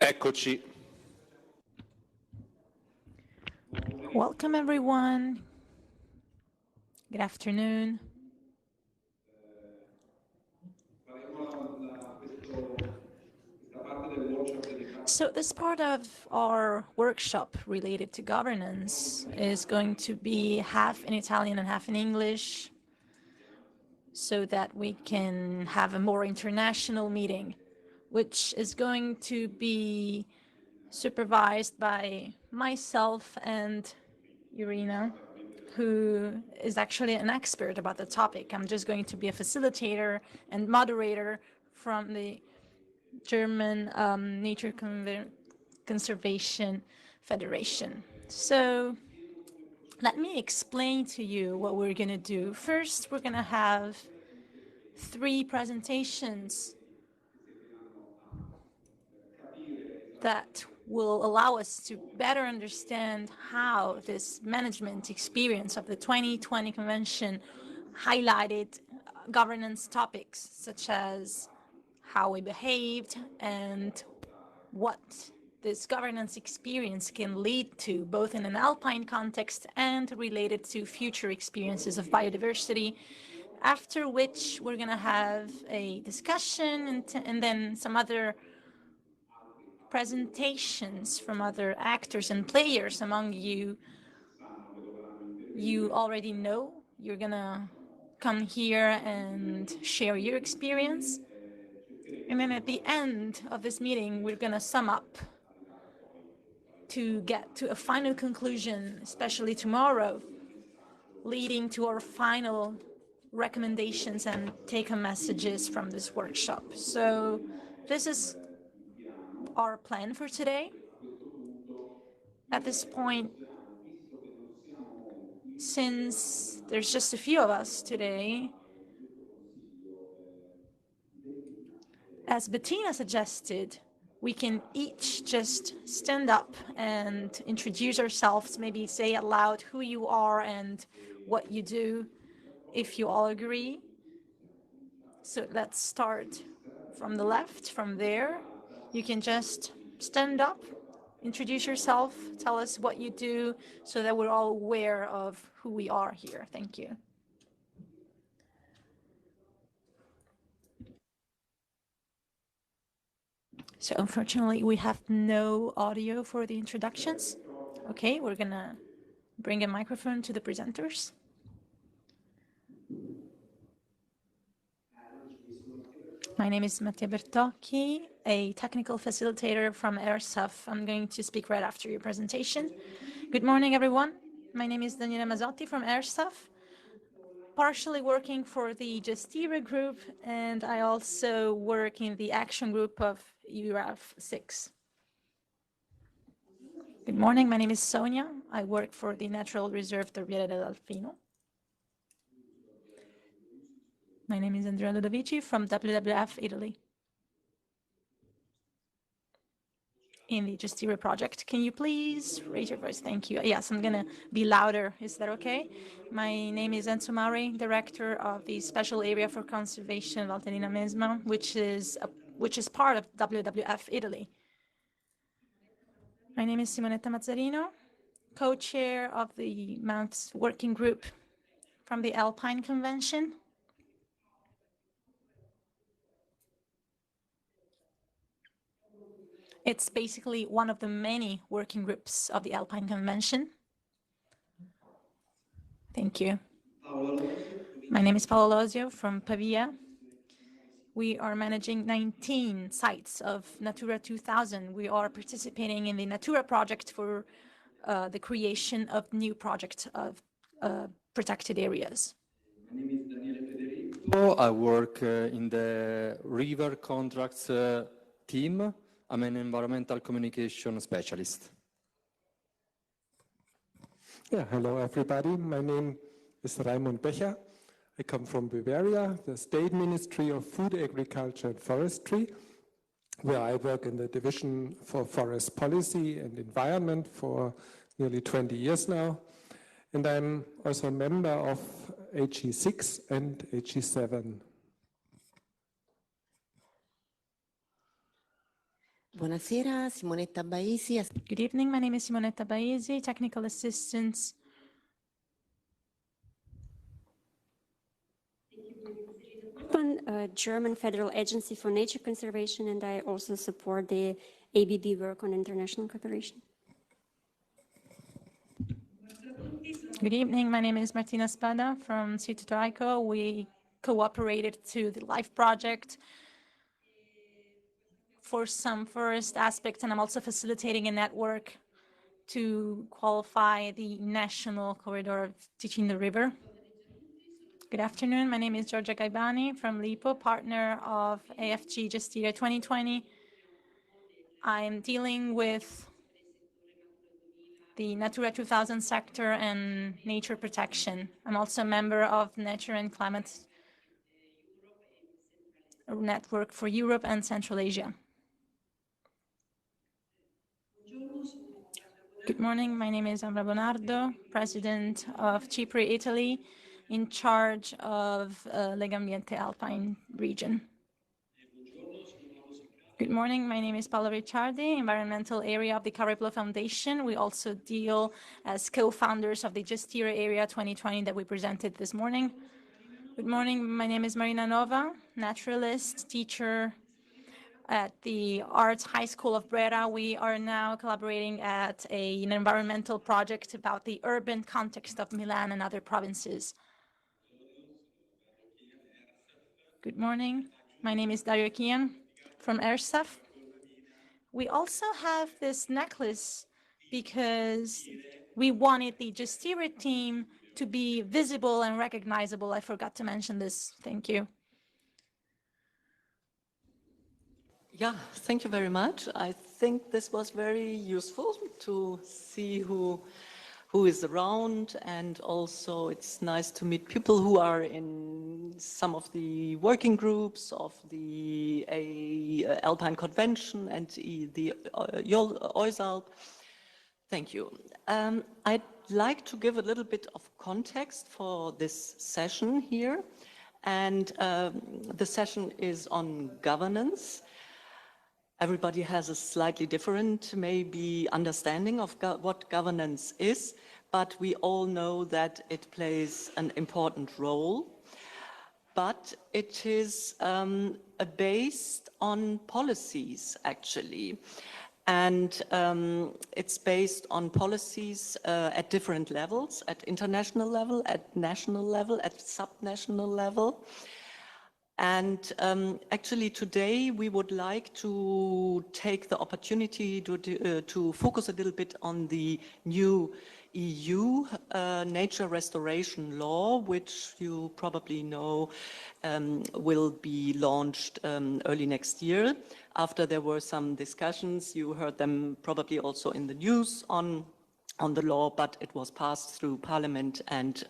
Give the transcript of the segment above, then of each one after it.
Eccoci. Welcome, everyone. Good afternoon. So this part of our workshop related to governance is going to be half in Italian and half in English, so that we can have a more international meeting, which is going to be supervised by myself and Irina, who is actually an expert about the topic. I'm just going to be a facilitator and moderator from the German Nature Conservation Federation. So let me explain to you what we're going to do. First, we're going to have 3 presentations that will allow us to better understand how this management experience of the 2020 convention highlighted governance topics such as how we behaved and what this governance experience can lead to, both in an alpine context and related to future experiences of biodiversity. After which we're going to have a discussion and then some other presentations from other actors and players among you. You already know. You're going to come here and share your experience. And then at the end of this meeting, we're going to sum up to get to a final conclusion, especially tomorrow, leading to our final recommendations and take-home messages from this workshop. So this is our plan for today. At this point, since there's just a few of us today, as Bettina suggested, we can each just stand up and introduce ourselves, maybe say aloud who you are and what you do, if you all agree. So let's start from the left, from there. You can just stand up, introduce yourself, tell us what you do, so that we're all aware of who we are here. Thank you. So unfortunately, we have no audio for the introductions. Okay, we're gonna bring a microphone to the presenters. My name is Mattia Bertocchi, a technical facilitator from ERSAF. I'm going to speak right after your presentation. Good morning, everyone. My name is Daniela Mazzotti from ERSAF, partially working for the Gestire group, and I also work in the action group of URAF 6. Good morning, my name is Sonia. I work for the Natural Reserve Torbiere dell'Alpino. My name is Andrea Ludovici from WWF Italy. In the Gestire project. Can you please raise your voice? Thank you. Yes, I'm going to be louder. Is that okay? My name is Enzo Mauri, Director of the Special Area for Conservation Valtellina Mesma, which is part of WWF Italy. My name is Simonetta Mazzarino, co-chair of the Mounts Working Group from the Alpine Convention. It's basically one of the many working groups of the Alpine Convention. Thank you. My name is Paolo Losio from Pavia. We are managing 19 sites of Natura 2000. We are participating in the Natura project for the creation of new projects of protected areas. My name is Daniele Federico. I work in the river contracts team. I'm an environmental communication specialist. Yeah, hello everybody. My name is Raimund Becher. I come from Bavaria, the State Ministry of Food, Agriculture and Forestry, where I work in the Division for Forest Policy and Environment for nearly 20 years now. And I'm also a member of HE6 and HE7. Buonasera, Simonetta Baisi. Good evening, my name is Simonetta Baisi, Technical Assistant. German Federal Agency for Nature Conservation, and I also support the ABB work on international cooperation. Good evening, my name is Martina Spada from Citotraico. We cooperated to the LIFE project for some forest aspects, and I'm also facilitating a network to qualify the national corridor of Ticino River. Good afternoon, my name is Giorgia Gaibani from LIPO, partner of AFG Gestire 2020. I'm dealing with the Natura 2000 sector and nature protection. I'm also a member of Nature and Climate Network for Europe and Central Asia. Good morning, my name is Ambra Bonardo, president of CIPRI Italy, in charge of Legambiente Alpine region. Good morning, my name is Paolo Ricciardi, environmental area of the Cariplo Foundation. We also deal as co-founders of the Gestire Area 2020 that we presented this morning. Good morning, my name is Marina Nova, naturalist, teacher at the Arts High School of Brera. We are now collaborating at an environmental project about the urban context of Milan and other provinces. Good morning, my name is Dario Kian from ERSAF. We also have this necklace because we wanted the Gestire team to be visible and recognizable. I forgot to mention this. Thank you. Yeah, thank you very much. I think this was very useful to see who is around, and also it's nice to meet people who are in some of the working groups of the Alpine Convention and the EUSALP. Thank you. I'd like to give a little bit of context for this session here, and the session is on governance. Everybody has a slightly different, maybe, understanding of what governance is, but we all know that it plays an important role. But it is based on policies, actually. And it's based on policies at different levels, at international level, at national level, at subnational level. And actually today we would like to take the opportunity to focus a little bit on the new EU nature restoration law, which you probably know will be launched early next year. After there were some discussions, you heard them probably also in the news on the law, but it was passed through Parliament and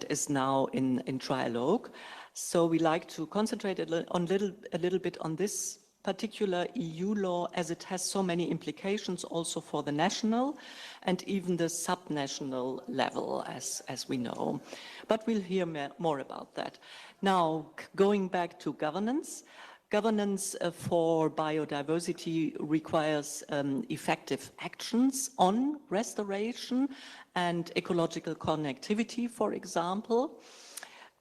is now in trialogue. So we like to concentrate a little bit on this particular EU law, as it has so many implications also for the national and even the subnational level, as we know. But we'll hear more about that. Now, going back to governance. Governance for biodiversity requires effective actions on restoration and ecological connectivity, for example.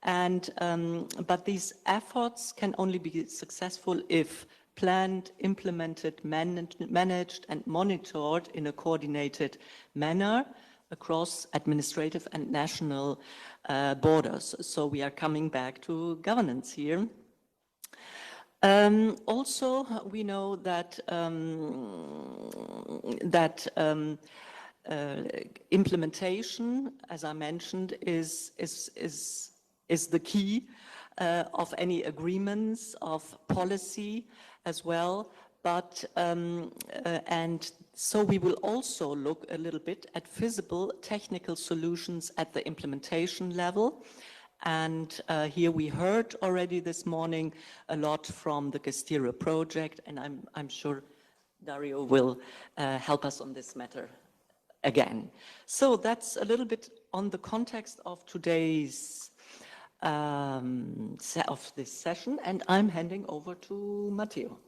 But these efforts can only be successful if planned, implemented, managed and monitored in a coordinated manner across administrative and national borders. So we are coming back to governance here. Also, we know that implementation, as I mentioned, is the key of any agreements, of policy as well. But and so we will also look a little bit at feasible technical solutions at the implementation level. And here we heard already this morning a lot from the Gestire project, and I'm sure Dario will help us on this matter again. So that's a little bit on the context of today's of this session, and I'm handing over to Matteo.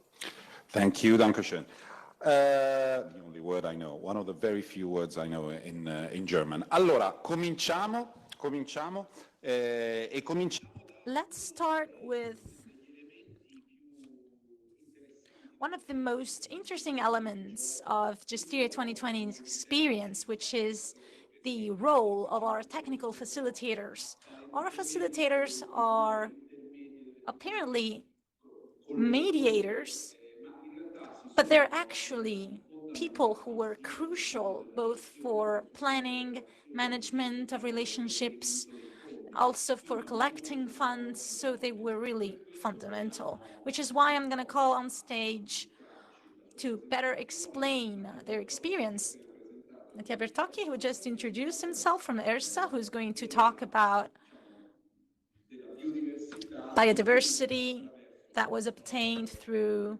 Thank you, Dankeschön. The only word I know, one of the very few words I know in German. Allora, cominciamo e cominciamo. Let's start with one of the most interesting elements of Justiria 2020 experience, which is the role of our technical facilitators. Our facilitators are apparently mediators, but they're actually people who were crucial both for planning, management of relationships, also for collecting funds, so they were really fundamental, which is why I'm going to call on stage to better explain their experience Mattia Bertocchi, who just introduced himself from ERSA, who's going to talk about biodiversity that was obtained through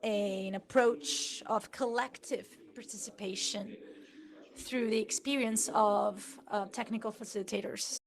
an approach of collective participation through the experience of technical facilitators.